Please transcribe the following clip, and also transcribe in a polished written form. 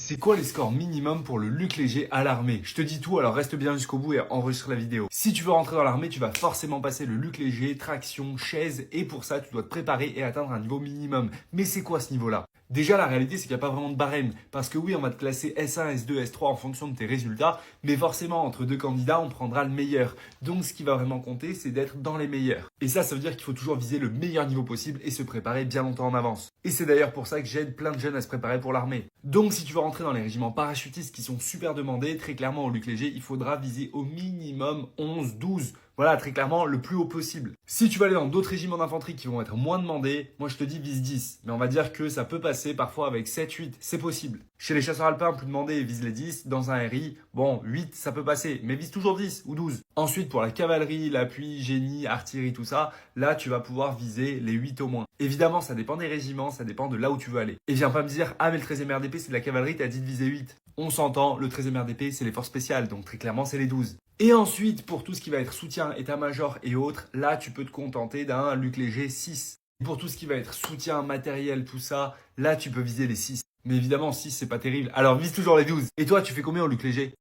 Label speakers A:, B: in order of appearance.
A: C'est quoi les scores minimum pour le Luc Léger à l'armée? Je te dis tout, alors reste bien jusqu'au bout et enregistre la vidéo. Si tu veux rentrer dans l'armée, tu vas forcément passer le Luc Léger, traction, chaise, et pour ça, tu dois te préparer et atteindre un niveau minimum. Mais c'est quoi ce niveau-là? Déjà, la réalité, c'est qu'il n'y a pas vraiment de barème. Parce que oui, on va te classer S1, S2, S3 en fonction de tes résultats, mais forcément, entre deux candidats, on prendra le meilleur. Donc, ce qui va vraiment compter, c'est d'être dans les meilleurs. Et ça veut dire qu'il faut toujours viser le meilleur niveau possible et se préparer bien longtemps en avance. Et c'est d'ailleurs pour ça que j'aide plein de jeunes à se préparer pour l'armée. Donc, si tu veux rentrer dans les régiments parachutistes qui sont super demandés, très clairement au Luc Léger, il faudra viser au minimum 11, 12. Voilà, très clairement, le plus haut possible. Si tu vas aller dans d'autres régiments d'infanterie qui vont être moins demandés, moi je te dis vise 10. Mais on va dire que ça peut passer parfois avec 7, 8. C'est possible. Chez les chasseurs alpins, plus demandés, vise les 10. Dans un RI, bon, 8, ça peut passer. Mais vise toujours 10 ou 12. Ensuite, pour la cavalerie, l'appui, génie, artillerie, tout ça, là, tu vas pouvoir viser les 8 au moins. Évidemment, ça dépend des régiments, ça dépend de là où tu veux aller. Et viens pas me dire, ah mais le 13e RDP, c'est de la cavalerie, t'as dit de viser 8. On s'entend, le 13e RDP, c'est les forces spéciales, donc très clairement, c'est les 12. Et ensuite, pour tout ce qui va être soutien, état-major et autres, là, tu peux te contenter d'un Luc Léger 6. Pour tout ce qui va être soutien, matériel, tout ça, là, tu peux viser les 6. Mais évidemment, 6, c'est pas terrible. Alors, vise toujours les 12. Et toi, tu fais combien au Luc Léger?